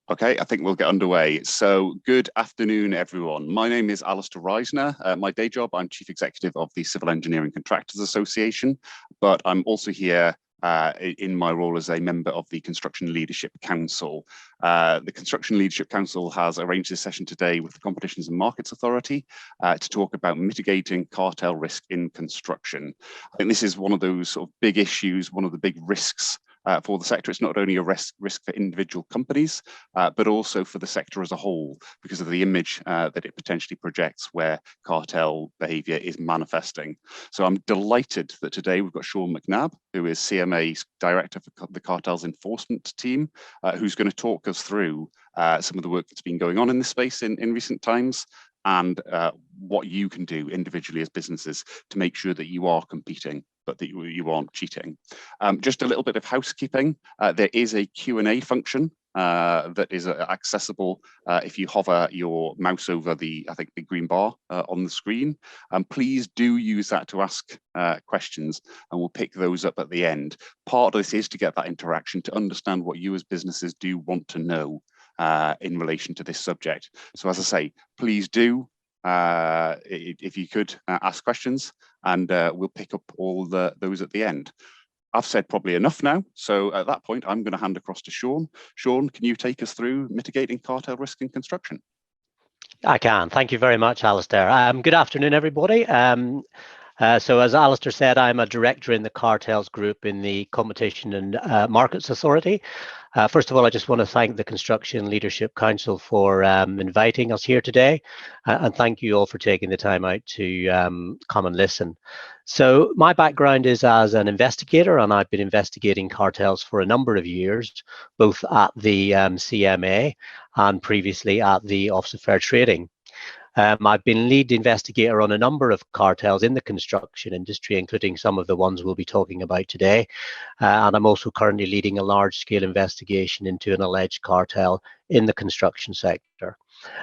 Okay, I think we'll get underway. So good afternoon, everyone. My name is Alistair Reisner. My day job, I'm Chief Executive of the Civil Engineering Contractors Association, but I'm also here in my role as a member of the Construction Leadership Council. The Construction Leadership Council has arranged this session today with the Competitions and Markets Authority to talk about mitigating cartel risk in construction. I think this is one of those sort of big issues, one of the big risks for the sector. It's not only a risk for individual companies, but also for the sector as a whole, because of the image that it potentially projects where cartel behaviour is manifesting. So I'm delighted that today we've got Sean McNabb, who is CMA's Director for the Cartels Enforcement Team, who's going to talk us through some of the work that's been going on in this space in recent times, and what you can do individually as businesses to make sure that you are competing, but that you aren't cheating. Just a little bit of housekeeping. There is a Q&A function that is accessible if you hover your mouse over the green bar on the screen. Please do use that to ask questions, and we'll pick those up at the end. Part of this is to get that interaction, to understand what you as businesses do want to know in relation to this subject. So as I say, please do, if you could, ask questions, and we'll pick up all those at the end. I've said probably enough now, so at that point, I'm going to hand across to Sean. Sean, can you take us through mitigating cartel risk in construction? I can. Thank you very much, Alistair. Good afternoon, everybody. So as Alistair said, I'm a director in the Cartels Group in the Competition and Markets Authority. First of all, I just want to thank the Construction Leadership Council for inviting us here today, and thank you all for taking the time out to come and listen. So my background is as an investigator, and I've been investigating cartels for a number of years, both at the CMA and previously at the Office of Fair Trading. I've been lead investigator on a number of cartels in the construction industry, including some of the ones we'll be talking about today. And I'm also currently leading a large-scale investigation into an alleged cartel in the construction sector.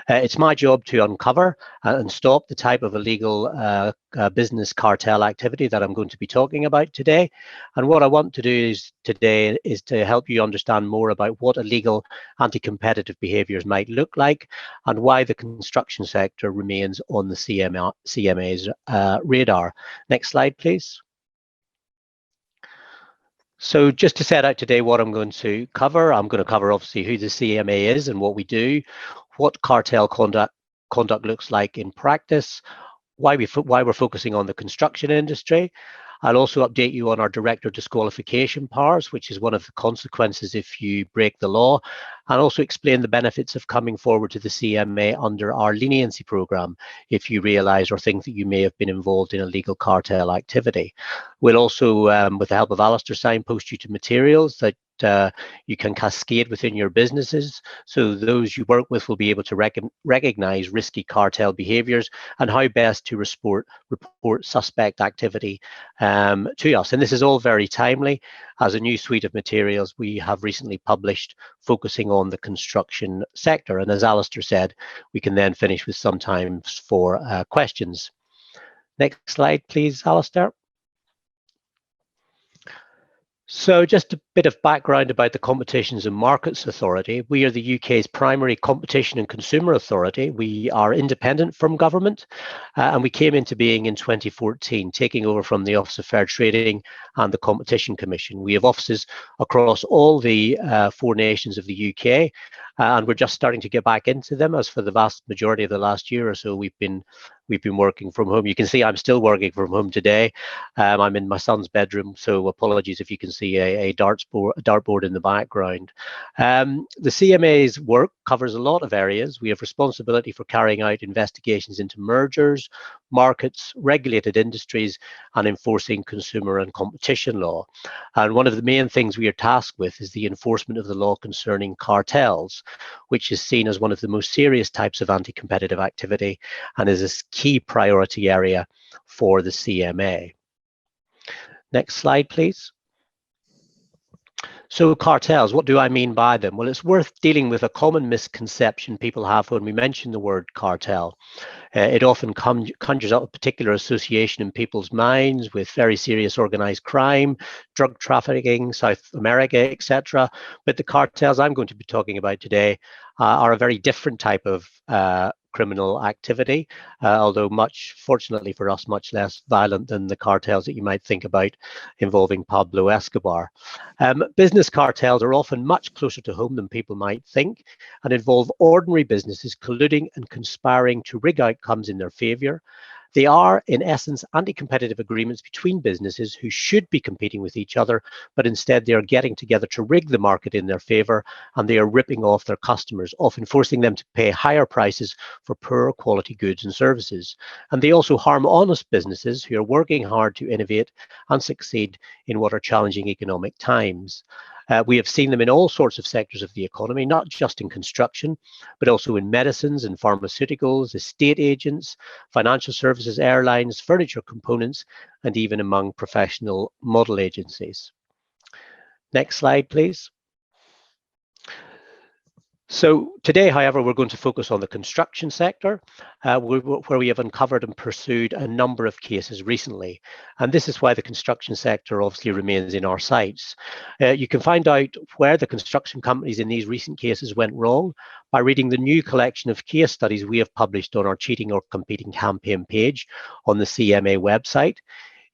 It's my job to uncover and stop the type of illegal business cartel activity that I'm going to be talking about today. And what I want to do today is to help you understand more about what illegal anti-competitive behaviours might look like and why the construction sector remains on the CMA's radar. Next slide, please. So just to set out today what I'm going to cover obviously who the CMA is and what we do, what cartel conduct looks like in practice, why we're focusing on the construction industry. I'll also update you on our director disqualification powers, which is one of the consequences if you break the law, and also explain the benefits of coming forward to the CMA under our leniency program if you realise or think that you may have been involved in illegal cartel activity. We'll also, with the help of Alistair, signpost you to materials that you can cascade within your businesses, so those you work with will be able to recognise risky cartel behaviours and how best to report suspect activity to us. And this is all very timely, as a new suite of materials we have recently published focusing on the construction sector. And as Alistair said, we can then finish with some time for questions. Next slide, please, Alistair. So just a bit of background about the Competitions and Markets Authority. We are the UK's primary competition and consumer authority. We are independent from government, and we came into being in 2014, taking over from the Office of Fair Trading and the Competition Commission. We have offices across all the 4 nations of the UK, and we're just starting to get back into them, as for the vast majority of the last year or so we've been working from home. You can see I'm still working from home today. I'm in my son's bedroom, so apologies if you can see a dartboard in the background. The CMA's work covers a lot of areas. We have responsibility for carrying out investigations into mergers, markets, regulated industries, and enforcing consumer and competition law. And one of the main things we are tasked with is the enforcement of the law concerning cartels, which is seen as one of the most serious types of anti-competitive activity and is a key priority area for the CMA. Next slide, please. So cartels, what do I mean by them? Well, it's worth dealing with a common misconception people have when we mention the word cartel. It often conjures up a particular association in people's minds with very serious organized crime, drug trafficking, South America, etc. But the cartels I'm going to be talking about today are a very different type of criminal activity, although fortunately for us, much less violent than the cartels that you might think about involving Pablo Escobar. Business cartels are often much closer to home than people might think and involve ordinary businesses colluding and conspiring to rig outcomes in their favor. They are, in essence, anti-competitive agreements between businesses who should be competing with each other, but instead they are getting together to rig the market in their favor, and they are ripping off their customers, often forcing them to pay higher prices for poorer quality goods and services. And they also harm honest businesses who are working hard to innovate and succeed in what are challenging economic times. We have seen them in all sorts of sectors of the economy, not just in construction, but also in medicines and pharmaceuticals, estate agents, financial services, airlines, furniture components, and even among professional model agencies. Next slide, please. So today, however, we're going to focus on the construction sector, where we have uncovered and pursued a number of cases recently. And this is why the construction sector obviously remains in our sights. You can find out where the construction companies in these recent cases went wrong by reading the new collection of case studies we have published on our Cheating or Competing campaign page on the CMA website.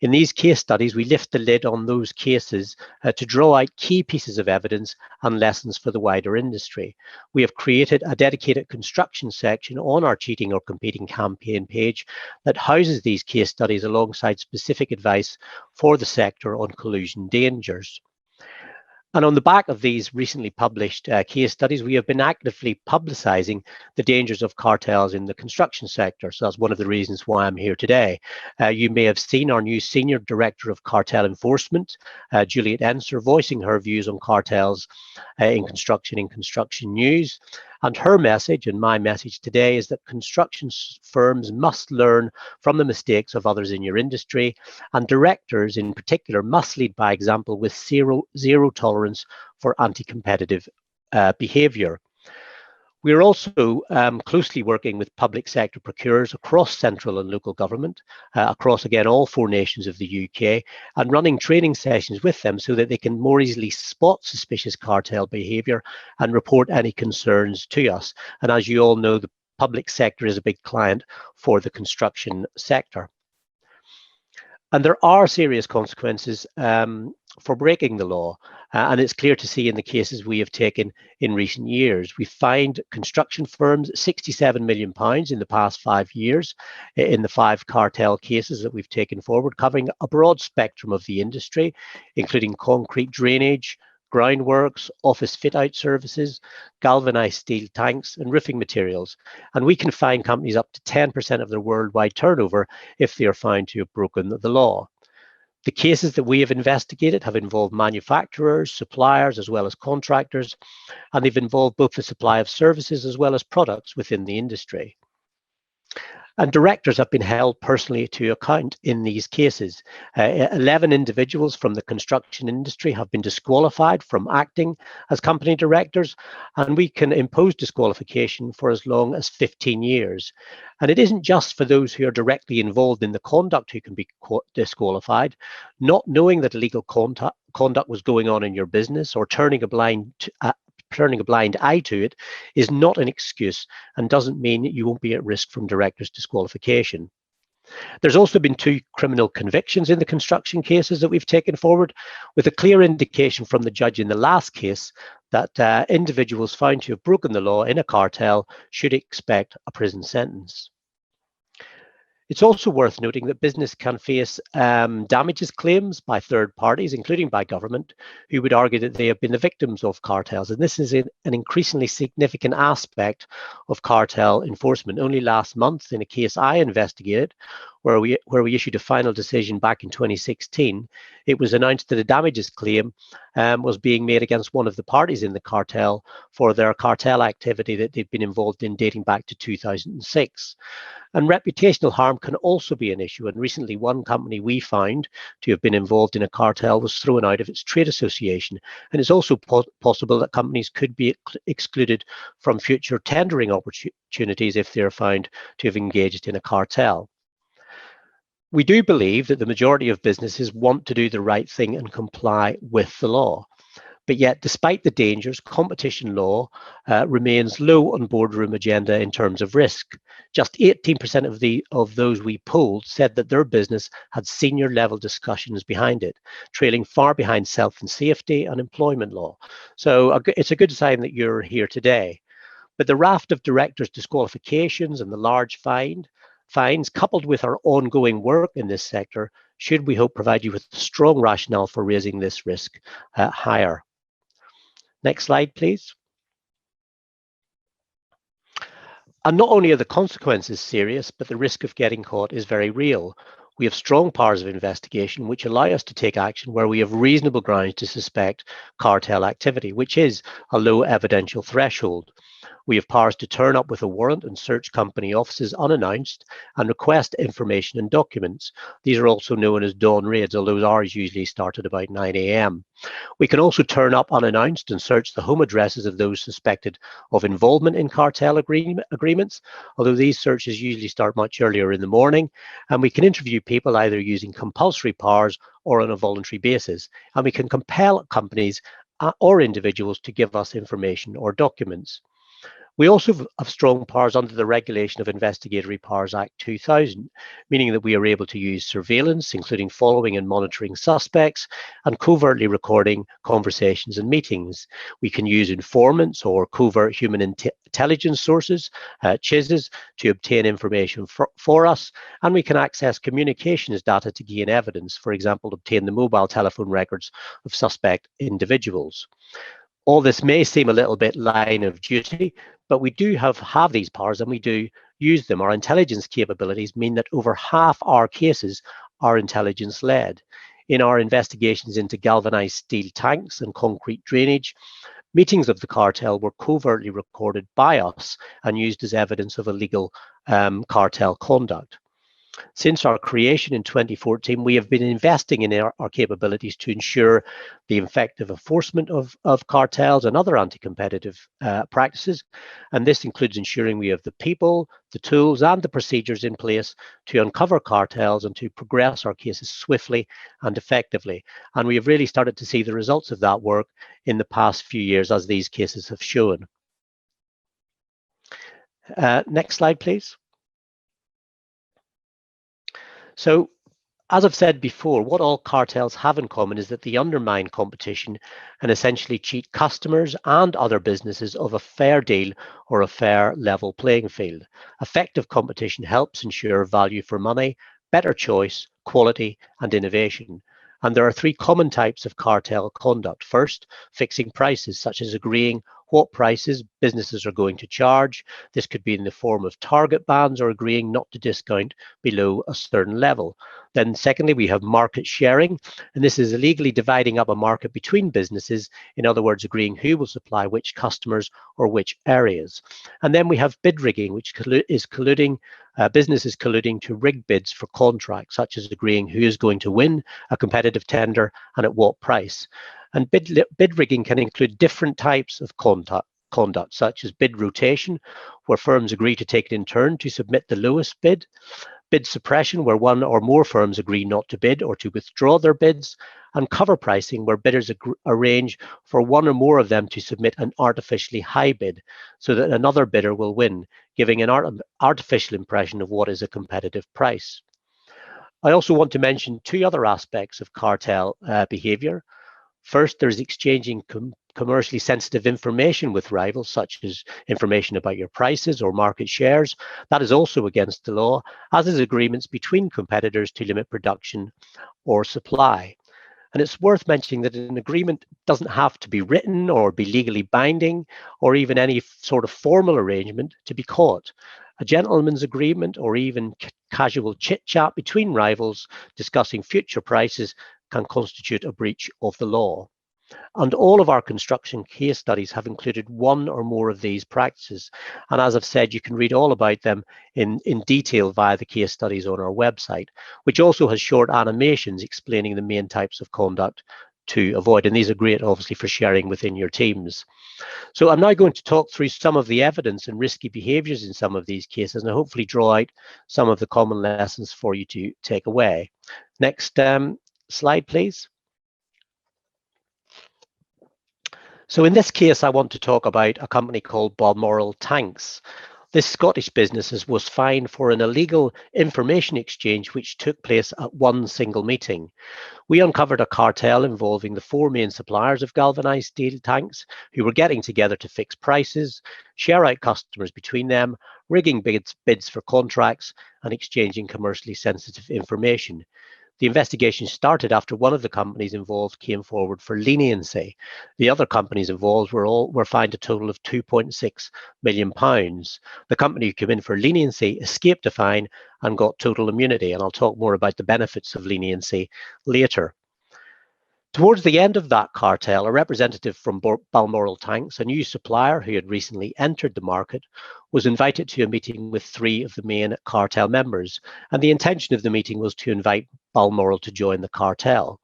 In these case studies, we lift the lid on those cases to draw out key pieces of evidence and lessons for the wider industry. We have created a dedicated construction section on our Cheating or Competing campaign page that houses these case studies alongside specific advice for the sector on collusion dangers. And on the back of these recently published case studies, we have been actively publicizing the dangers of cartels in the construction sector. So that's one of the reasons why I'm here today. You may have seen our new Senior Director of Cartel Enforcement, Juliet Enser, voicing her views on cartels in Construction News. And her message and my message today is that construction firms must learn from the mistakes of others in your industry, and directors in particular must lead by example with zero tolerance for anti-competitive behavior. We are also closely working with public sector procurers across central and local government, across again all 4 nations of the UK, and running training sessions with them so that they can more easily spot suspicious cartel behaviour and report any concerns to us. And as you all know, the public sector is a big client for the construction sector. And there are serious consequences for breaking the law. And it's clear to see in the cases we have taken in recent years. We fined construction firms £67 million in the past 5 years in the 5 cartel cases that we've taken forward, covering a broad spectrum of the industry, including concrete drainage, groundworks, office fit-out services, galvanized steel tanks, and roofing materials. And we can fine companies up to 10% of their worldwide turnover if they are found to have broken the law. The cases that we have investigated have involved manufacturers, suppliers, as well as contractors, and they've involved both the supply of services as well as products within the industry. And directors have been held personally to account in these cases. 11 individuals from the construction industry have been disqualified from acting as company directors, and we can impose disqualification for as long as 15 years. And it isn't just for those who are directly involved in the conduct who can be disqualified. Not knowing that illegal conduct was going on in your business or turning a blind eye to it is not an excuse and doesn't mean you won't be at risk from directors' disqualification. There's also been 2 criminal convictions in the construction cases that we've taken forward, with a clear indication from the judge in the last case that individuals found to have broken the law in a cartel should expect a prison sentence. It's also worth noting that business can face damages claims by third parties, including by government, who would argue that they have been the victims of cartels. And this is an increasingly significant aspect of cartel enforcement. Only last month, in a case I investigated, where we issued a final decision back in 2016, it was announced that a damages claim was being made against one of the parties in the cartel for their cartel activity that they've been involved in dating back to 2006. And reputational harm can also be an issue. And recently, one company we found to have been involved in a cartel was thrown out of its trade association. And it's also possible that companies could be excluded from future tendering opportunities if they're found to have engaged in a cartel. We do believe that the majority of businesses want to do the right thing and comply with the law. But yet, despite the dangers, competition law remains low on boardroom agenda in terms of risk. Just 18% of those we polled said that their business had senior level discussions behind it, trailing far behind health and safety and employment law. So it's a good sign that you're here today. But the raft of directors' disqualifications and the large fines, coupled with our ongoing work in this sector, should we hope provide you with a strong rationale for raising this risk higher. Next slide, please. And not only are the consequences serious, but the risk of getting caught is very real. We have strong powers of investigation which allow us to take action where we have reasonable grounds to suspect cartel activity, which is a low evidential threshold. We have powers to turn up with a warrant and search company offices unannounced and request information and documents. These are also known as dawn raids, although ours usually start at about 9 a.m. We can also turn up unannounced and search the home addresses of those suspected of involvement in cartel agreements, although these searches usually start much earlier in the morning. And we can interview people either using compulsory powers or on a voluntary basis. And we can compel companies or individuals to give us information or documents. We also have strong powers under the Regulation of Investigatory Powers Act 2000, meaning that we are able to use surveillance, including following and monitoring suspects, and covertly recording conversations and meetings. We can use informants or covert human intelligence sources, CHISs, to obtain information for us, and we can access communications data to gain evidence, for example, obtain the mobile telephone records of suspect individuals. All this may seem a little bit line of duty, but we do have these powers and we do use them. Our intelligence capabilities mean that over half our cases are intelligence-led. In our investigations into galvanized steel tanks and concrete drainage, meetings of the cartel were covertly recorded by us and used as evidence of illegal cartel conduct. Since our creation in 2014, we have been investing in our capabilities to ensure the effective enforcement of cartels and other anti-competitive practices. And this includes ensuring we have the people, the tools, and the procedures in place to uncover cartels and to progress our cases swiftly and effectively. And we have really started to see the results of that work in the past few years, as these cases have shown. Next slide, please. So, as I've said before, what all cartels have in common is that they undermine competition and essentially cheat customers and other businesses of a fair deal or a fair level playing field. Effective competition helps ensure value for money, better choice, quality, and innovation. And there are three common types of cartel conduct. First, fixing prices, such as agreeing what prices businesses are going to charge. This could be in the form of target bands or agreeing not to discount below a certain level. Then secondly, we have market sharing, and this is illegally dividing up a market between businesses, in other words, agreeing who will supply which customers or which areas. And then we have bid rigging, which is colluding, businesses colluding to rig bids for contracts, such as agreeing who is going to win a competitive tender and at what price. And bid rigging can include different types of conduct, such as bid rotation, where firms agree to take it in turn to submit the lowest bid; bid suppression, where one or more firms agree not to bid or to withdraw their bids; and cover pricing, where bidders arrange for one or more of them to submit an artificially high bid so that another bidder will win, giving an artificial impression of what is a competitive price. I also want to mention two other aspects of cartel behavior. First, there's exchanging commercially sensitive information with rivals, such as information about your prices or market shares. That is also against the law, as is agreements between competitors to limit production or supply. And it's worth mentioning that an agreement doesn't have to be written or be legally binding or even any sort of formal arrangement to be caught. A gentleman's agreement or even casual chit-chat between rivals discussing future prices can constitute a breach of the law. And all of our construction case studies have included one or more of these practices. And as I've said, you can read all about them in detail via the case studies on our website, which also has short animations explaining the main types of conduct to avoid. And these are great, obviously, for sharing within your teams. So I'm now going to talk through some of the evidence and risky behaviors in some of these cases and hopefully draw out some of the common lessons for you to take away. Next slide, please. So in this case, I want to talk about a company called Balmoral Tanks. This Scottish business was fined for an illegal information exchange which took place at one single meeting. We uncovered a cartel involving the four main suppliers of galvanized steel tanks who were getting together to fix prices, share out customers between them, rigging bids for contracts, and exchanging commercially sensitive information. The investigation started after one of the companies involved came forward for leniency. The other companies involved were fined a total of £2.6 million. The company who came in for leniency escaped a fine and got total immunity, and I'll talk more about the benefits of leniency later. Towards the end of that cartel, a representative from Balmoral Tanks, a new supplier who had recently entered the market, was invited to a meeting with three of the main cartel members, and the intention of the meeting was to invite Balmoral to join the cartel.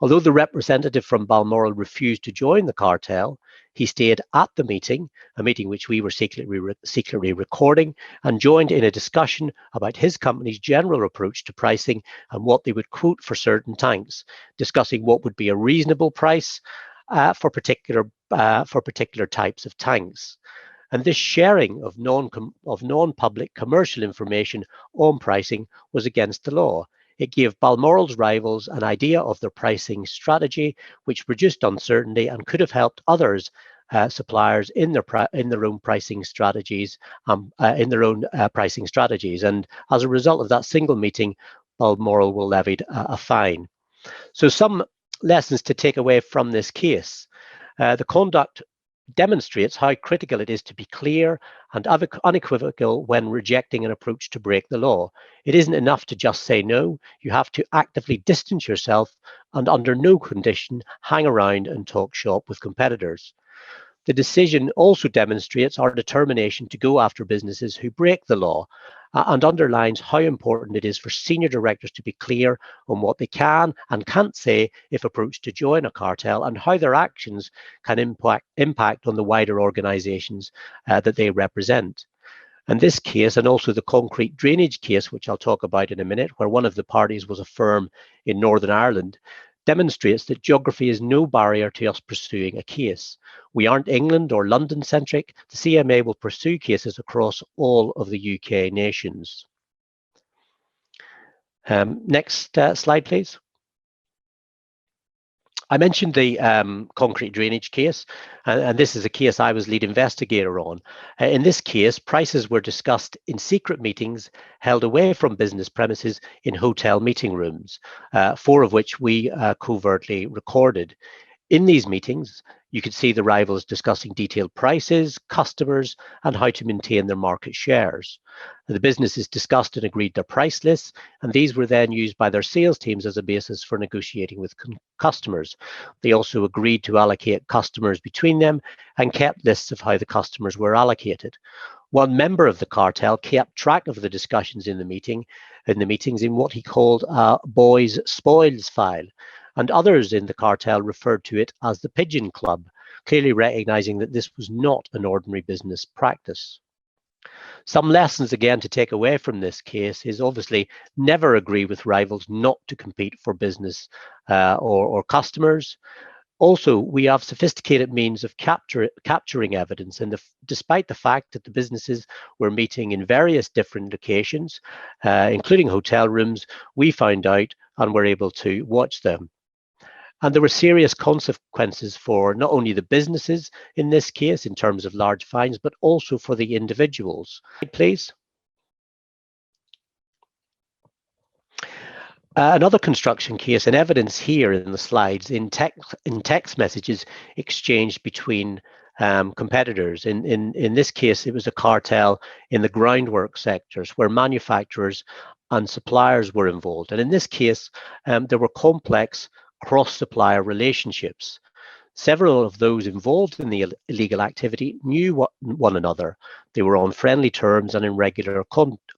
Although the representative from Balmoral refused to join the cartel, he stayed at the meeting, a meeting which we were secretly recording, and joined in a discussion about his company's general approach to pricing and what they would quote for certain tanks, discussing what would be a reasonable price for particular types of tanks. And this sharing of non-public commercial information on pricing was against the law. It gave Balmoral's rivals an idea of their pricing strategy, which reduced uncertainty and could have helped others, suppliers, in their own pricing strategies. And as a result of that single meeting, Balmoral were levied a fine. So some lessons to take away from this case. The conduct demonstrates how critical it is to be clear and unequivocal when rejecting an approach to break the law. It isn't enough to just say no. You have to actively distance yourself and under no condition hang around and talk shop with competitors. The decision also demonstrates our determination to go after businesses who break the law and underlines how important it is for senior directors to be clear on what they can and can't say if approached to join a cartel and how their actions can impact on the wider organizations that they represent. And this case, and also the concrete drainage case, which I'll talk about in a minute, where one of the parties was a firm in Northern Ireland, demonstrates that geography is no barrier to us pursuing a case. We aren't England or London centric. The CMA will pursue cases across all of the UK nations. Next slide, please. I mentioned the concrete drainage case, and this is a case I was lead investigator on. In this case, prices were discussed in secret meetings held away from business premises in hotel meeting rooms, four of which we covertly recorded. In these meetings, you could see the rivals discussing detailed prices, customers, and how to maintain their market shares. The businesses discussed and agreed their price lists, and these were then used by their sales teams as a basis for negotiating with customers. They also agreed to allocate customers between them and kept lists of how the customers were allocated. One member of the cartel kept track of the discussions in the meetings in what he called a boys' spoils file, and others in the cartel referred to it as the Pigeon Club, clearly recognizing that this was not an ordinary business practice. Some lessons again to take away from this case is obviously never agree with rivals not to compete for business or customers. Also, we have sophisticated means of capturing evidence, and despite the fact that the businesses were meeting in various different locations, including hotel rooms, we found out and were able to watch them. And there were serious consequences for not only the businesses in this case in terms of large fines, but also for the individuals. Please. Another construction case, and evidence here in the slides, in text messages exchanged between competitors. In this case, it was a cartel in the groundwork sectors where manufacturers and suppliers were involved. And in this case, there were complex cross-supplier relationships. Several of those involved in the illegal activity knew one another. They were on friendly terms and in regular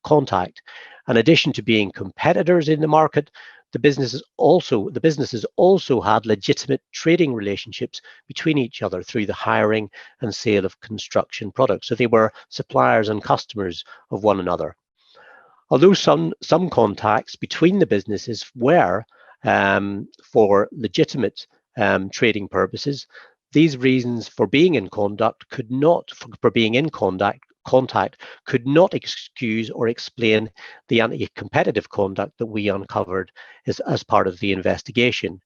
contact. In addition to being competitors in the market, the businesses also had legitimate trading relationships between each other through the hiring and sale of construction products. So they were suppliers and customers of one another. Although some contacts between the businesses were for legitimate trading purposes, these reasons for being in contact could not excuse or explain the anti-competitive conduct that we uncovered as part of the investigation.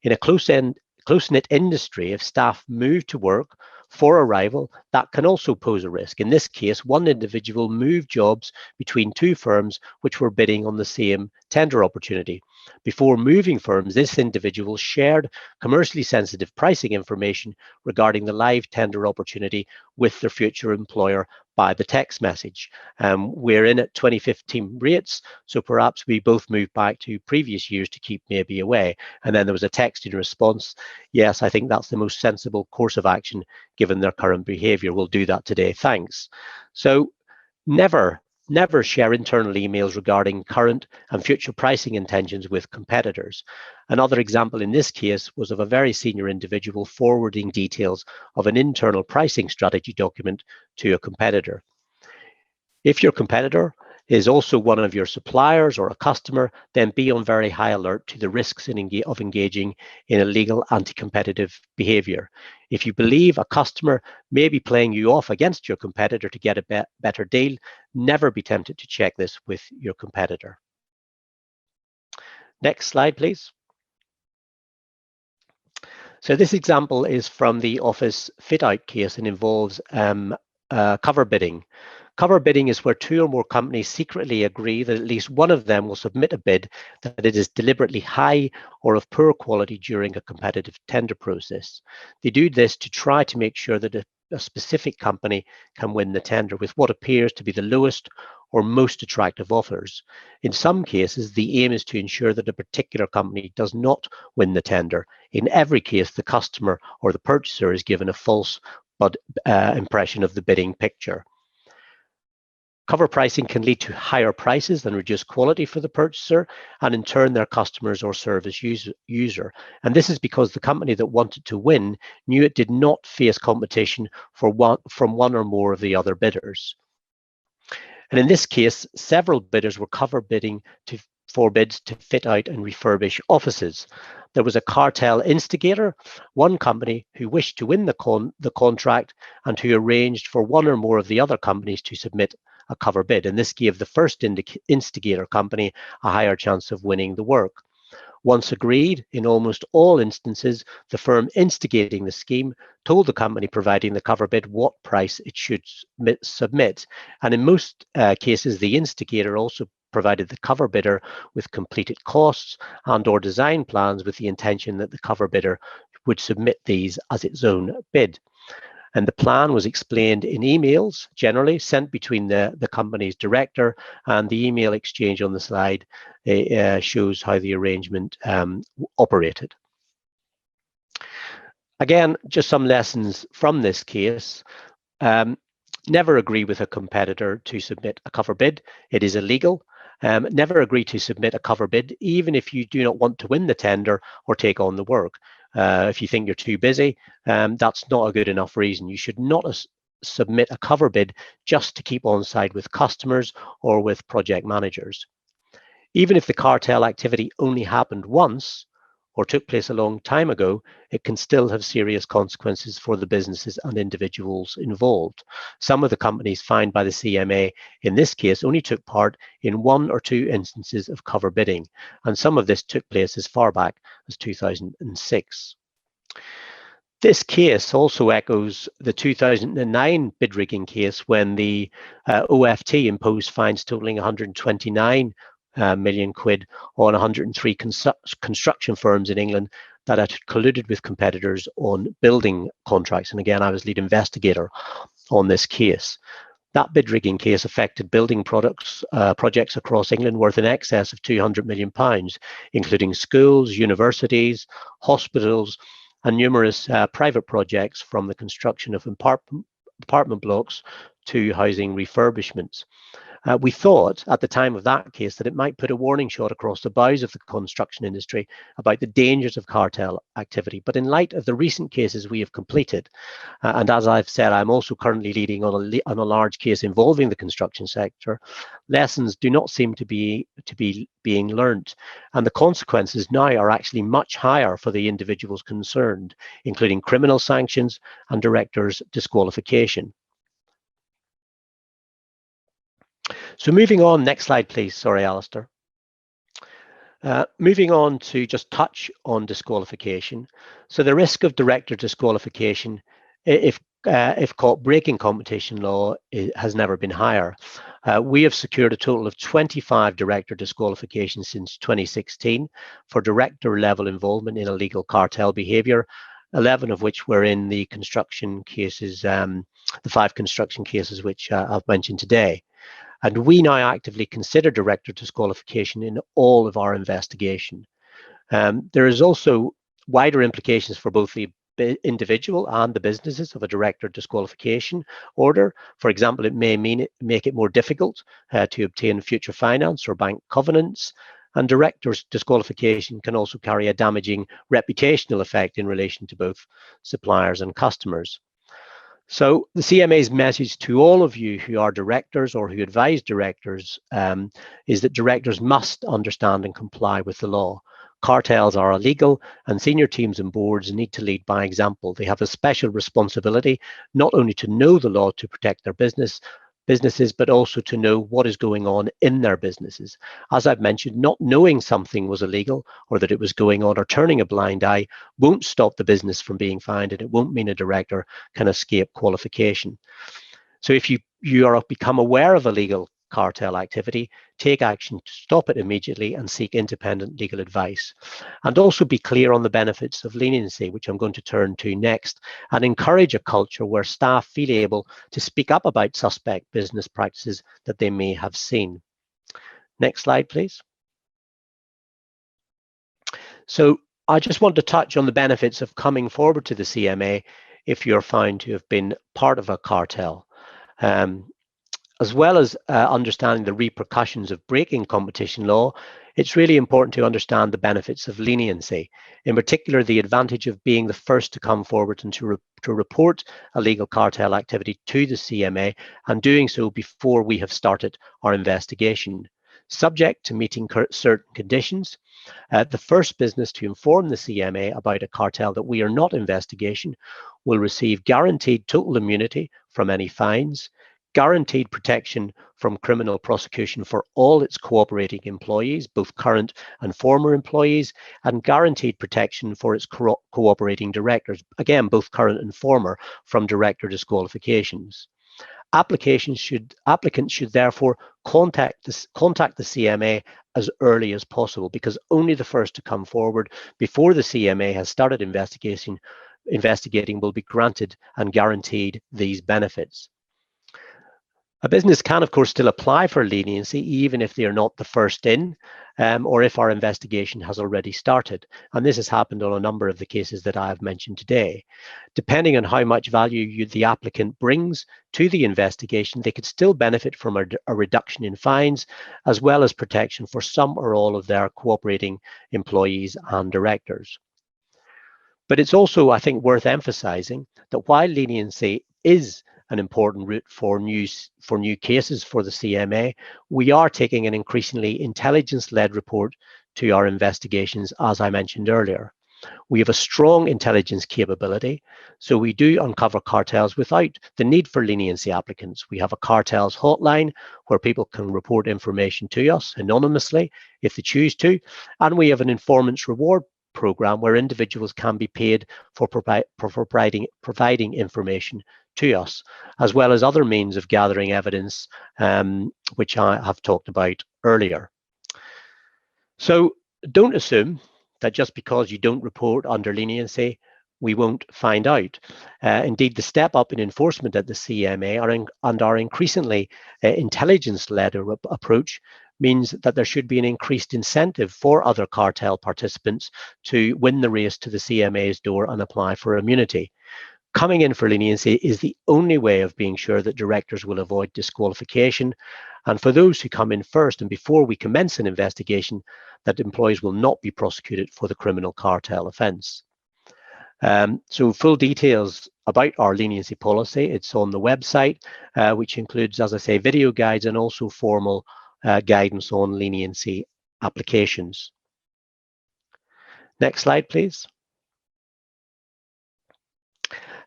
In a close-knit industry, if staff move to work for a rival, that can also pose a risk. In this case, one individual moved jobs between two firms which were bidding on the same tender opportunity. Before moving firms, this individual shared commercially sensitive pricing information regarding the live tender opportunity with their future employer by the text message. We're in at 2015 rates, so perhaps we both moved back to previous years to keep maybe away. And then there was a text in response, yes, I think that's the most sensible course of action given their current behavior. We'll do that today, thanks. So never share internal emails regarding current and future pricing intentions with competitors. Another example in this case was of a very senior individual forwarding details of an internal pricing strategy document to a competitor. If your competitor is also one of your suppliers or a customer, then be on very high alert to the risks of engaging in illegal anti-competitive behavior. If you believe a customer may be playing you off against your competitor to get a better deal, never be tempted to check this with your competitor. Next slide, please. So this example is from the office fit-out case and involves cover bidding. Cover bidding is where two or more companies secretly agree that at least one of them will submit a bid that it is deliberately high or of poor quality during a competitive tender process. They do this to try to make sure that a specific company can win the tender with what appears to be the lowest or most attractive offers. In some cases, the aim is to ensure that a particular company does not win the tender. In every case, the customer or the purchaser is given a false impression of the bidding picture. Cover pricing can lead to higher prices than reduced quality for the purchaser and in turn their customers or service user. And this is because the company that wanted to win knew it did not face competition from one or more of the other bidders. And in this case, several bidders were cover bidding for bids to fit out and refurbish offices. There was a cartel instigator, one company who wished to win the contract and who arranged for one or more of the other companies to submit a cover bid, and this gave the first instigator company a higher chance of winning the work. Once agreed, in almost all instances, the firm instigating the scheme told the company providing the cover bid what price it should submit, and in most cases, the instigator also provided the cover bidder with completed costs and or design plans with the intention that the cover bidder would submit these as its own bid. And the plan was explained in emails, generally sent between the company's director, and the email exchange on the slide shows how the arrangement operated. Again, just some lessons from this case. Never agree with a competitor to submit a cover bid. It is illegal. Never agree to submit a cover bid, even if you do not want to win the tender or take on the work. If you think you're too busy, that's not a good enough reason. You should not submit a cover bid just to keep on side with customers or with project managers. Even if the cartel activity only happened once or took place a long time ago, it can still have serious consequences for the businesses and individuals involved. Some of the companies fined by the CMA in this case only took part in one or two instances of cover bidding, and some of this took place as far back as 2006. This case also echoes the 2009 bid rigging case when the OFT imposed fines totaling 129 million quid on 103 construction firms in England that had colluded with competitors on building contracts. And again, I was lead investigator on this case. That bid rigging case affected building projects across England worth in excess of £200 million, including schools, universities, hospitals, and numerous private projects, from the construction of apartment blocks to housing refurbishments. We thought at the time of that case that it might put a warning shot across the bows of the construction industry about the dangers of cartel activity. But in light of the recent cases we have completed, and as I've said, I'm also currently leading on a large case involving the construction sector, lessons do not seem to be being learnt, and the consequences now are actually much higher for the individuals concerned, including criminal sanctions and directors' disqualification. So moving on, next slide, please. Sorry, Alistair. Moving on to just touch on disqualification. So the risk of director disqualification, if caught breaking competition law, has never been higher. We have secured a total of 25 director disqualifications since 2016 for director level involvement in illegal cartel behaviour, 11 of which were in the construction cases, the 5 construction cases which I've mentioned today. And we now actively consider director disqualification in all of our investigation. There is also wider implications for both the individual and the businesses of a director disqualification order. For example, it may make it more difficult to obtain future finance or bank covenants. And director's disqualification can also carry a damaging reputational effect in relation to both suppliers and customers. So the CMA's message to all of you who are directors or who advise directors is that directors must understand and comply with the law. Cartels are illegal, and senior teams and boards need to lead by example. They have a special responsibility not only to know the law to protect their businesses, but also to know what is going on in their businesses. As I've mentioned, not knowing something was illegal or that it was going on or turning a blind eye won't stop the business from being fined, and it won't mean a director can escape qualification. So if you become aware of illegal cartel activity, take action to stop it immediately and seek independent legal advice. And also be clear on the benefits of leniency, which I'm going to turn to next, and encourage a culture where staff feel able to speak up about suspect business practices that they may have seen. Next slide, please. So I just want to touch on the benefits of coming forward to the CMA if you're found to have been part of a cartel. As well as understanding the repercussions of breaking competition law, it's really important to understand the benefits of leniency, in particular the advantage of being the first to come forward and to report illegal cartel activity to the CMA, and doing so before we have started our investigation. Subject to meeting certain conditions, the first business to inform the CMA about a cartel that we are not investigating will receive guaranteed total immunity from any fines, guaranteed protection from criminal prosecution for all its cooperating employees, both current and former employees, and guaranteed protection for its cooperating directors, again, both current and former, from director disqualifications. Applicants should therefore contact the CMA as early as possible, because only the first to come forward before the CMA has started investigating will be granted and guaranteed these benefits. A business can, of course, still apply for leniency even if they are not the first in, or if our investigation has already started. And this has happened on a number of the cases that I have mentioned today. Depending on how much value the applicant brings to the investigation, they could still benefit from a reduction in fines, as well as protection for some or all of their cooperating employees and directors. But it's also, I think, worth emphasizing that while leniency is an important route for new cases for the CMA, we are taking an increasingly intelligence-led approach to our investigations, as I mentioned earlier. We have a strong intelligence capability, so we do uncover cartels without the need for leniency applicants. We have a cartels hotline where people can report information to us anonymously if they choose to, and we have an informants reward program where individuals can be paid for providing information to us, as well as other means of gathering evidence, which I have talked about earlier. So don't assume that just because you don't report under leniency, we won't find out. Indeed, the step up in enforcement at the CMA and our increasingly intelligence-led approach means that there should be an increased incentive for other cartel participants to win the race to the CMA's door and apply for immunity. Coming in for leniency is the only way of being sure that directors will avoid disqualification, and for those who come in first and before we commence an investigation, that employees will not be prosecuted for the criminal cartel offence. So full details about our leniency policy, it's on the website, which includes, as I say, video guides and also formal guidance on leniency applications. Next slide, please.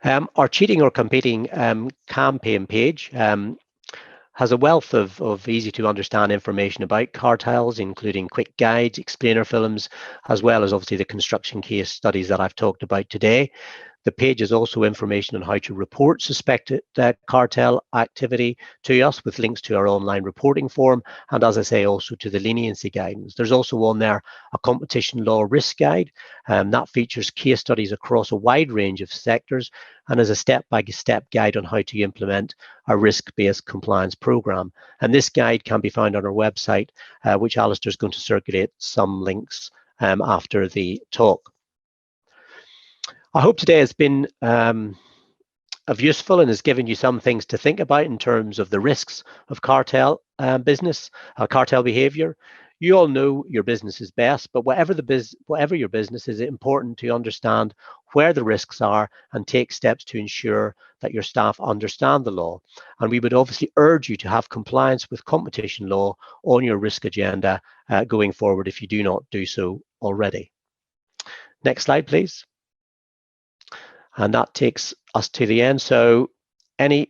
Our cheating or competing campaign page has a wealth of easy to understand information about cartels, including quick guides, explainer films, as well as obviously the construction case studies that I've talked about today. The page is also information on how to report suspected cartel activity to us, with links to our online reporting form, and as I say, also to the leniency guidance. There's also on there a competition law risk guide that features case studies across a wide range of sectors and is a step-by-step guide on how to implement a risk-based compliance program. And this guide can be found on our website, which Alistair is going to circulate some links after the talk. I hope today has been of useful and has given you some things to think about in terms of the risks of cartel business, cartel behavior. You all know your business is best, but whatever your business is, it's important to understand where the risks are and take steps to ensure that your staff understand the law. And we would obviously urge you to have compliance with competition law on your risk agenda going forward if you do not do so already. Next slide, please. And that takes us to the end. So any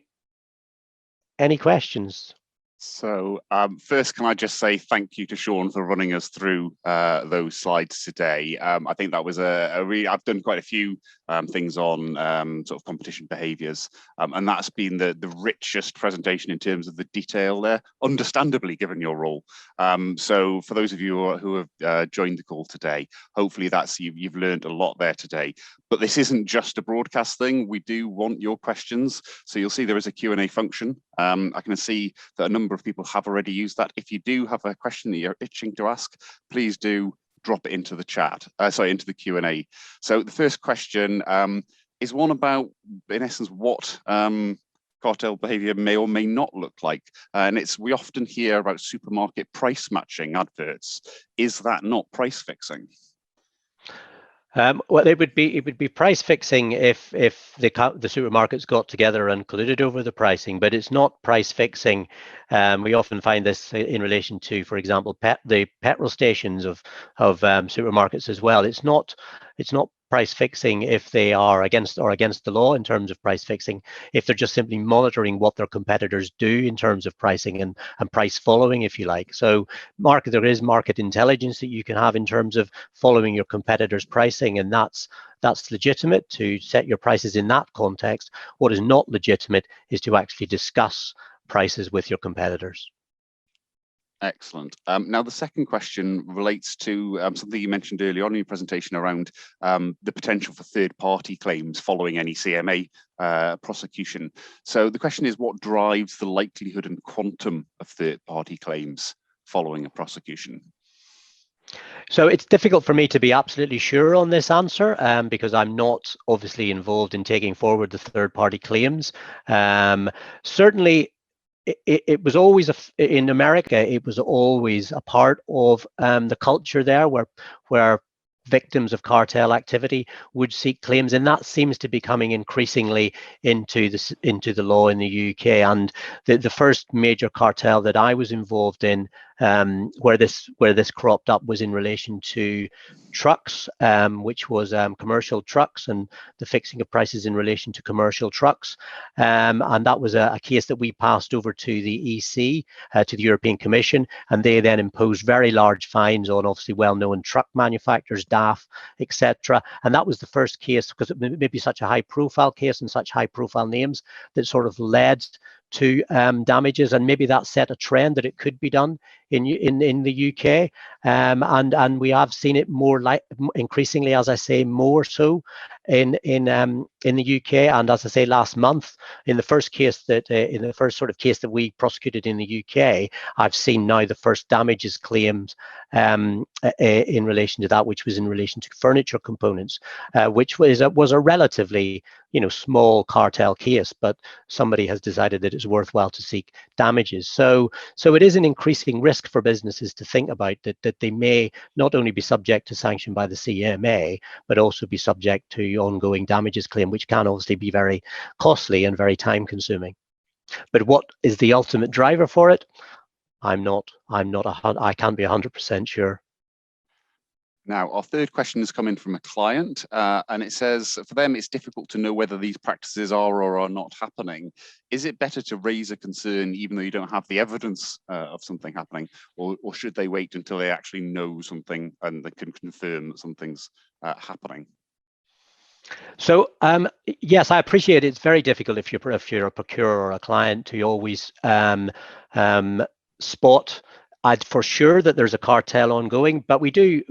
questions? So first, can I just say thank you to Sean for running us through those slides today. I think that was I've done quite a few things on sort of competition behaviours, and that's been the richest presentation in terms of the detail there, understandably given your role. So for those of you who have joined the call today, hopefully you've learned a lot there today. But this isn't just a broadcast thing. We do want your questions. So you'll see there is a Q&A function. I can see that a number of people have already used that. If you do have a question that you're itching to ask, please do drop it into the chat, into the Q&A. So the first question is one about, in essence, what cartel behavior may or may not look like. And we often hear about supermarket price matching adverts. Is that not price fixing? Well, it would be price fixing if the supermarkets got together and colluded over the pricing, but it's not price fixing. We often find this in relation to, for example, the petrol stations of supermarkets as well. It's not price fixing if they are against the law in terms of price fixing, if they're just simply monitoring what their competitors do in terms of pricing and price following, if you like. So there is market intelligence that you can have in terms of following your competitors' pricing, and that's legitimate to set your prices in that context. What is not legitimate is to actually discuss prices with your competitors. Excellent. Now, the second question relates to something you mentioned earlier on in your presentation around the potential for third-party claims following any CMA prosecution. So the question is, what drives the likelihood and quantum of third-party claims following a prosecution? So it's difficult for me to be absolutely sure on this answer because I'm not obviously involved in taking forward the third-party claims. Certainly, it was always in America. It was always a part of the culture there, where victims of cartel activity would seek claims, and that seems to be coming increasingly into the law in the UK. And the first major cartel that I was involved in, where this cropped up, was in relation to trucks, which was commercial trucks and the fixing of prices in relation to commercial trucks, and that was a case that we passed over to the EC, to the European Commission, and they then imposed very large fines on obviously well-known truck manufacturers, DAF, etc. And that was the first case, because it may be such a high-profile case and such high-profile names, that sort of led to damages, and maybe that set a trend that it could be done in the UK, and we have seen it more like increasingly, as I say, more so in the UK. And as I say, last month in the first case that in the first sort of case that we prosecuted in the UK, I've seen now the first damages claims in relation to that, which was in relation to furniture components, which was a relatively small cartel case, but somebody has decided that it's worthwhile to seek damages. So it is an increasing risk for businesses to think about that they may not only be subject to sanction by the CMA, but also be subject to ongoing damages claim, which can obviously be very costly and very time consuming. But what is the ultimate driver for it? I can't be 100% sure. Now, our third question has come in from a client, and it says, for them, it's difficult to know whether these practices are or are not happening. Is it better to raise a concern even though you don't have the evidence of something happening, or should they wait until they actually know something and they can confirm that something's happening? So yes, I appreciate it's very difficult if you're a procurer or a client to always spot for sure that there's a cartel ongoing, but we do.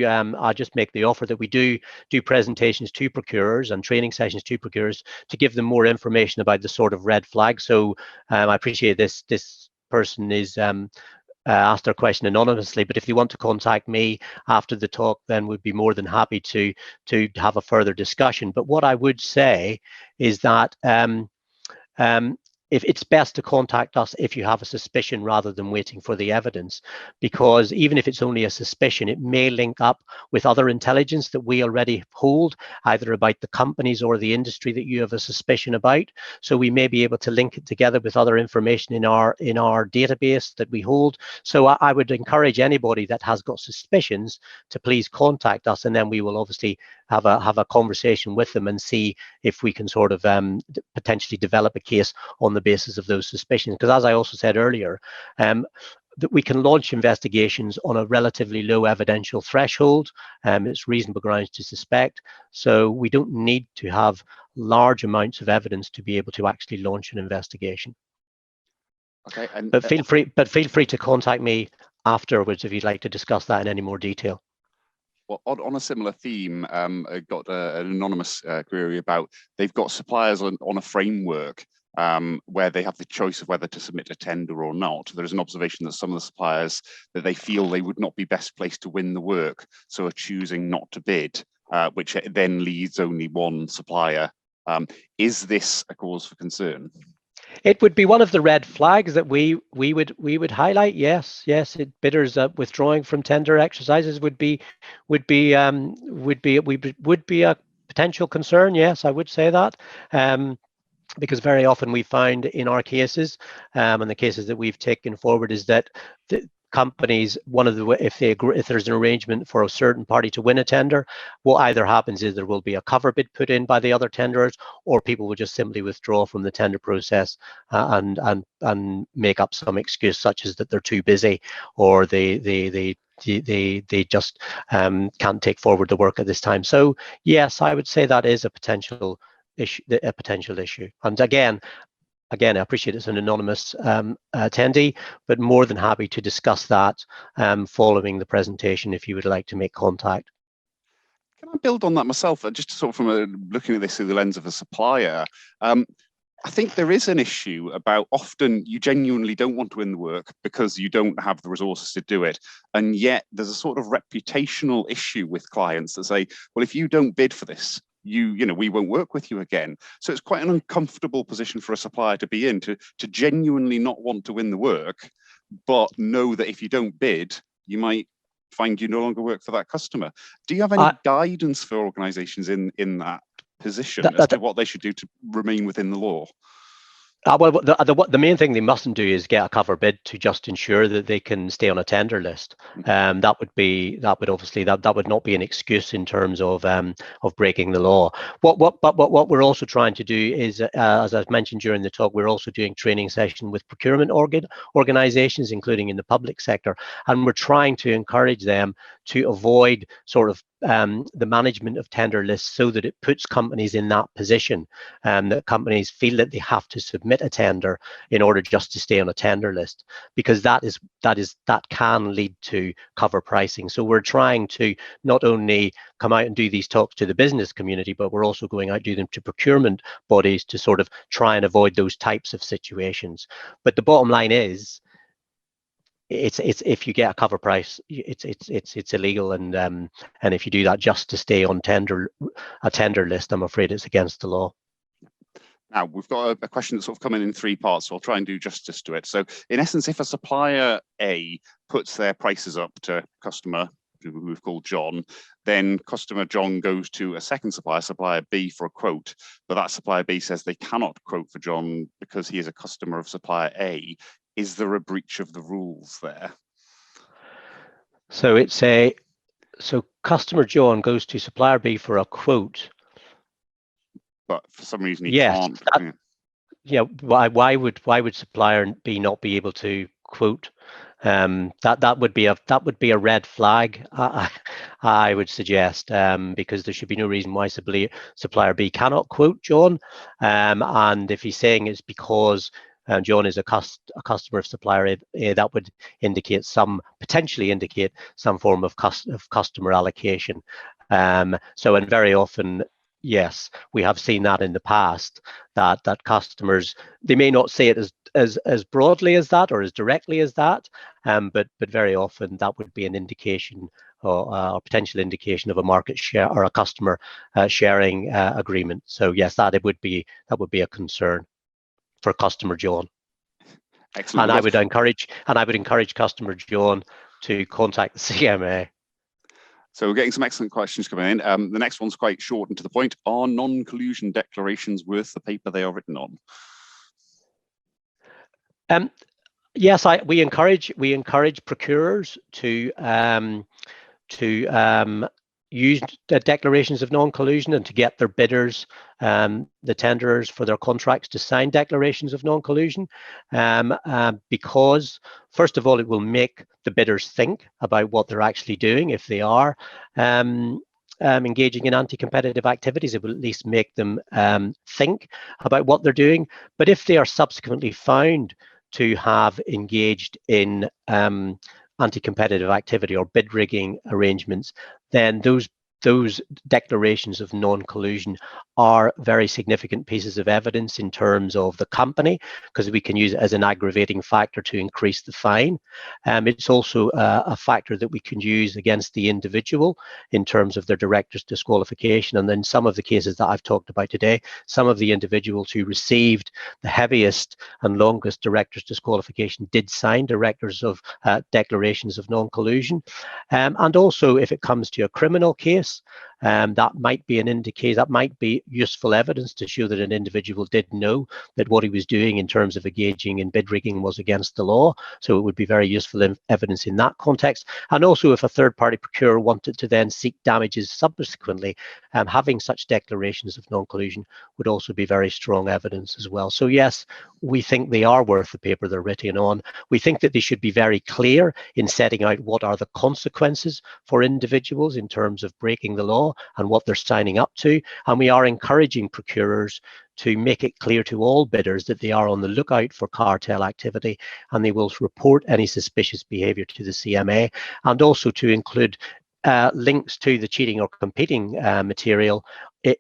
I'll just make the offer that we do presentations to procurers and training sessions to procurers to give them more information about the sort of red flags. So I appreciate this person is asked their question anonymously, but if you want to contact me after the talk, then we'd be more than happy to have a further discussion. But what I would say is that if it's best to contact us if you have a suspicion rather than waiting for the evidence, because even if it's only a suspicion, it may link up with other intelligence that we already hold, either about the companies or the industry that you have a suspicion about. So we may be able to link it together with other information in our database that we hold. So I would encourage anybody that has got suspicions to please contact us, and then we will obviously have a conversation with them and see if we can sort of potentially develop a case on the basis of those suspicions. Because as I also said earlier, that we can launch investigations on a relatively low evidential threshold. It's reasonable grounds to suspect. So we don't need to have large amounts of evidence to be able to actually launch an investigation. Okay. And but feel free to contact me afterwards if you'd like to discuss that in any more detail. Well, on a similar theme, I got an anonymous query about they've got suppliers on a framework where they have the choice of whether to submit a tender or not. There is an observation that some of the suppliers that they feel they would not be best placed to win the work, so are choosing not to bid, which then leads only one supplier. Is this a cause for concern? It would be one of the red flags that we would highlight. Yes, bidders withdrawing from tender exercises would be a potential concern. Yes, I would say that. Because very often we find in our cases, and the cases that we've taken forward, is that the companies, if there's an arrangement for a certain party to win a tender, what either happens is there will be a cover bid put in by the other tenderers, or people will just simply withdraw from the tender process and make up some excuse, such as that they're too busy, or they just can't take forward the work at this time. So yes, I would say that is a potential issue. And again, I appreciate it's an anonymous attendee, but more than happy to discuss that following the presentation if you would like to make contact. Can I build on that myself, just sort of from looking at this through the lens of a supplier? I think there is an issue about often you genuinely don't want to win the work because you don't have the resources to do it. And yet there's a sort of reputational issue with clients that say, well, if you don't bid for this, we won't work with you again. So it's quite an uncomfortable position for a supplier to be in, to genuinely not want to win the work, but know that if you don't bid, you might find you no longer work for that customer. Do you have any guidance for organizations in that position as to what they should do to remain within the law? Well, the main thing they mustn't do is get a cover bid to just ensure that they can stay on a tender list. That would not be an excuse in terms of breaking the law. But what we're also trying to do is, as I've mentioned during the talk, we're also doing training session with procurement organizations, including in the public sector, and we're trying to encourage them to avoid sort of the management of tender lists so that it puts companies in that position, that companies feel that they have to submit a tender in order just to stay on a tender list, because that can lead to cover pricing. So we're trying to not only come out and do these talks to the business community, but we're also going out do them to procurement bodies to sort of try and avoid those types of situations. But the bottom line is, it's if you get a cover price, it's illegal, and if you do that just to stay on a tender list, I'm afraid it's against the law. Now, we've got a question that's sort of coming in 3 parts, so I'll try and do justice to it. So in essence, if a supplier A puts their prices up to customer, who we've called John, then customer John goes to a second supplier, supplier B, for a quote, but that supplier B says they cannot quote for John because he is a customer of supplier A. Is there a breach of the rules there? So so customer John goes to supplier B for a quote, but for some reason he can't. Yeah. Why would supplier B not be able to quote? That would be a red flag, I would suggest, because there should be no reason why supplier B cannot quote John, and if he's saying it's because John is a customer of supplier A, that would potentially indicate some form of customer allocation. So, and very often, yes, we have seen that in the past, that customers, they may not say it as broadly as that or as directly as that, but very often that would be an indication or a potential indication of a market share or a customer sharing agreement. So yes, that would be a concern for customer John. Excellent. And I would encourage customer John to contact the CMA. So we're getting some excellent questions coming in. The next one's quite short and to the point. Are non-collusion declarations worth the paper they are written on? Yes, we encourage procurers to use the declarations of non-collusion and to get their bidders, the tenderers for their contracts, to sign declarations of non-collusion, because first of all, it will make the bidders think about what they're actually doing. If they are engaging in anti-competitive activities, it will at least make them think about what they're doing. But if they are subsequently found to have engaged in anti-competitive activity or bid rigging arrangements, then those declarations of non-collusion are very significant pieces of evidence in terms of the company, because we can use it as an aggravating factor to increase the fine. It's also a factor that we can use against the individual in terms of their director's disqualification. And then some of the cases that I've talked about today, some of the individuals who received the heaviest and longest director's disqualification did sign declarations of non-collusion. And also, if it comes to a criminal case, that might be useful evidence to show that an individual did know that what he was doing in terms of engaging in bid rigging was against the law. So it would be very useful evidence in that context. And also, if a third-party procurer wanted to then seek damages subsequently, having such declarations of non-collusion would also be very strong evidence as well. So yes, we think they are worth the paper they're written on. We think that they should be very clear in setting out what are the consequences for individuals in terms of breaking the law and what they're signing up to. And we are encouraging procurers to make it clear to all bidders that they are on the lookout for cartel activity, and they will report any suspicious behavior to the CMA, and also to include links to the cheating or competing material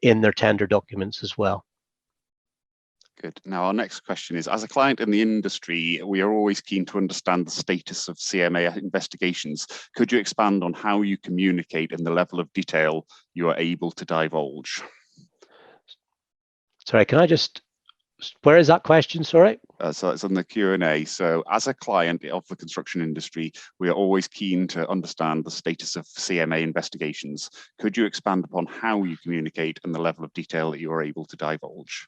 in their tender documents as well. Good. Now, our next question is, as a client in the industry, we are always keen to understand the status of CMA investigations. Could you expand on how you communicate and the level of detail you are able to divulge? Sorry, where is that question, sorry? So it's on the Q&A. So as a client of the construction industry, we are always keen to understand the status of CMA investigations. Could you expand upon how you communicate and the level of detail that you are able to divulge?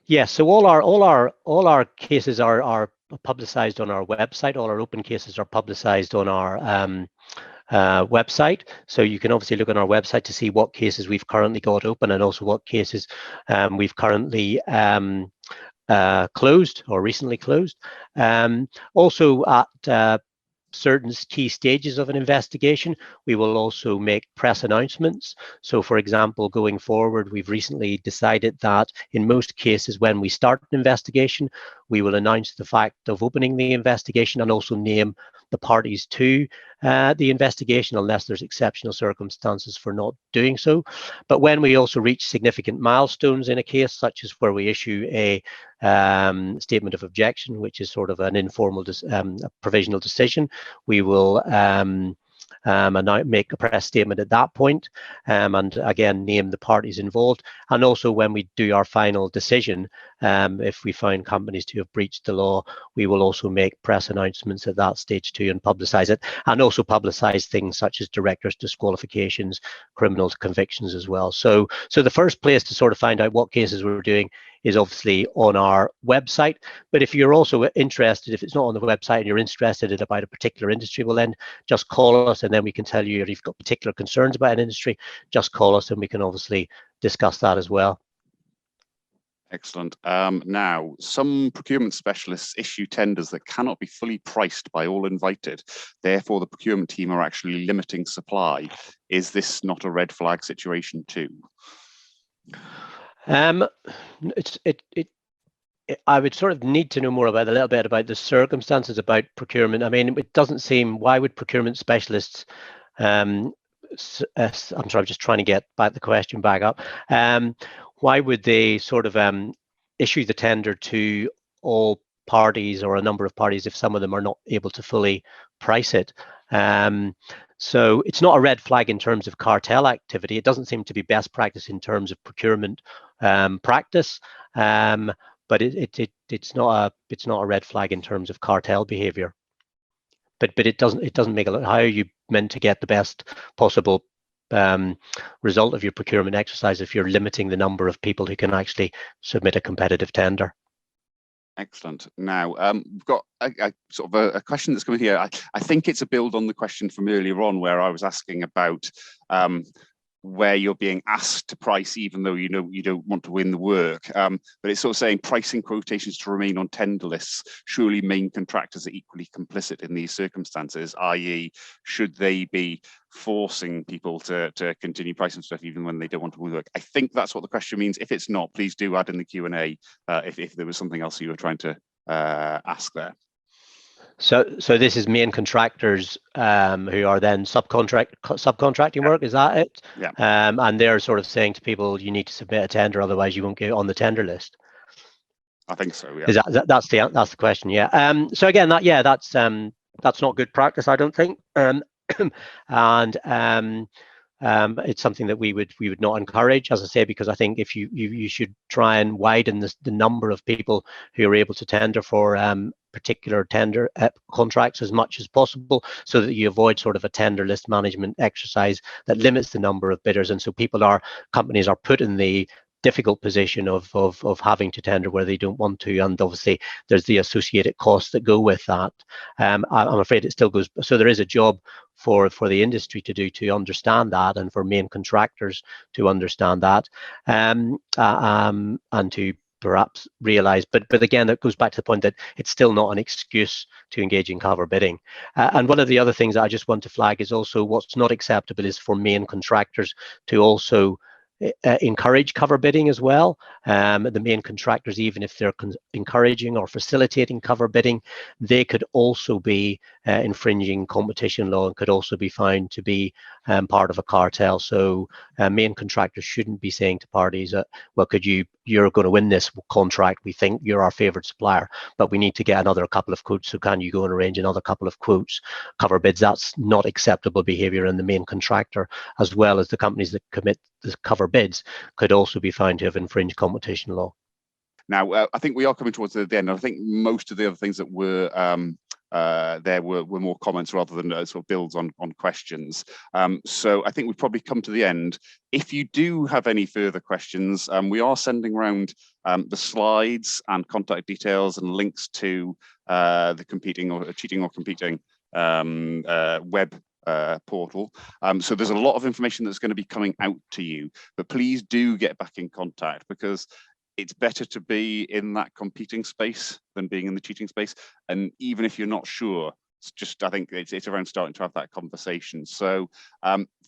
Yes, so all our cases are publicized on our website. All our open cases are publicized on our website. So you can obviously look on our website to see what cases we've currently got open, and also what cases we've currently closed or recently closed. Also at certain key stages of an investigation, we will also make press announcements. So for example, going forward, we've recently decided that in most cases when we start an investigation, we will announce the fact of opening the investigation and also name the parties to the investigation, unless there's exceptional circumstances for not doing so. But when we also reach significant milestones in a case, such as where we issue a statement of objection, which is sort of an informal a provisional decision, we will make a press statement at that point, and again name the parties involved. And also when we do our final decision, if we find companies to have breached the law, we will also make press announcements at that stage too and publicize it, and also publicize things such as directors' disqualifications, criminal convictions as well. So the first place to sort of find out what cases we're doing is obviously on our website. But if you're also interested, if it's not on the website and you're interested in about a particular industry, well then just call us and then we can tell you if you've got particular concerns about an industry, just call us and we can obviously discuss that as well. Excellent. Now, some procurement specialists issue tenders that cannot be fully priced by all invited. Therefore, the procurement team are actually limiting supply. Is this not a red flag situation too? I would sort of need to know more about a little bit about the circumstances about procurement. I mean, it doesn't seem, why would procurement specialists, I'm sorry, I'm just trying to get back the question back up. Why would they sort of issue the tender to all parties or a number of parties if some of them are not able to fully price it? So it's not a red flag in terms of cartel activity. It doesn't seem to be best practice in terms of procurement practice, but it's not a red flag in terms of cartel behavior. But it doesn't make a lot. How are you meant to get the best possible result of your procurement exercise if you're limiting the number of people who can actually submit a competitive tender? Excellent. Now, we've got a sort of a question that's coming here. I think it's a build on the question from earlier on where I was asking about where you're being asked to price even though you know you don't want to win the work. But it's sort of saying pricing quotations to remain on tender lists. Surely main contractors are equally complicit in these circumstances, i.e. should they be forcing people to continue pricing stuff even when they don't want to win the work? I think that's what the question means. If it's not, please do add in the Q&A if there was something else you were trying to ask there. So this is main contractors who are then subcontracting work, is that it? Yeah. And they're sort of saying to people, you need to submit a tender, otherwise you won't get on the tender list. I think so. Yeah. Is that's the question? Yeah. So again, that's not good practice, I don't think. And it's something that we would not encourage, as I say, because I think if you should try and widen the number of people who are able to tender for particular tender contracts as much as possible, so that you avoid sort of a tender list management exercise that limits the number of bidders, and so companies are put in the difficult position of having to tender where they don't want to, and obviously there's the associated costs that go with that. I'm afraid it still goes, so there is a job for the industry to do to understand that, and for main contractors to understand that, and to perhaps realize, but again, it goes back to the point that it's still not an excuse to engage in cover bidding. And one of the other things that I just want to flag is also what's not acceptable is for main contractors to also encourage cover bidding as well. The main contractors, even if they're encouraging or facilitating cover bidding, they could also be infringing competition law and could also be found to be part of a cartel. So main contractors shouldn't be saying to parties, well, you're going to win this contract, we think you're our favorite supplier, but we need to get another couple of quotes, so can you go and arrange another couple of quotes, cover bids? That's not acceptable behavior, and the main contractor, as well as the companies that commit the cover bids, could also be found to have infringed competition law. Now, I think we are coming towards the end. I think most of the other things that were there were more comments rather than sort of builds on questions. So I think we've probably come to the end. If you do have any further questions, we are sending around the slides and contact details and links to the competing or cheating or competing web portal. So there's a lot of information that's going to be coming out to you, but please do get back in contact, because it's better to be in that competing space than being in the cheating space. And even if you're not sure, I think it's around starting to have that conversation. So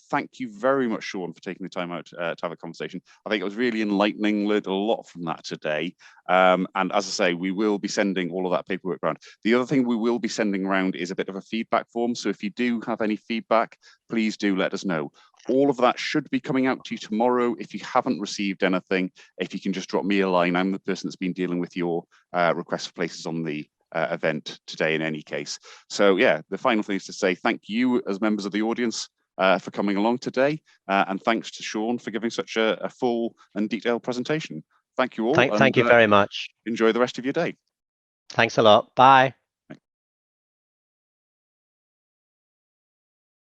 thank you very much, Sean, for taking the time out to have a conversation. I think it was really enlightening, learned a lot from that today. And as I say, we will be sending all of that paperwork around. The other thing we will be sending around is a bit of a feedback form. So if you do have any feedback, please do let us know. All of that should be coming out to you tomorrow. If you haven't received anything, if you can just drop me a line. I'm the person that's been dealing with your request for places on the event today in any case. So yeah, the final thing is to say thank you as members of the audience for coming along today, and thanks to Sean for giving such a full and detailed presentation. Thank you all. Thank you very much. Enjoy the rest of your day. Thanks a lot. Bye.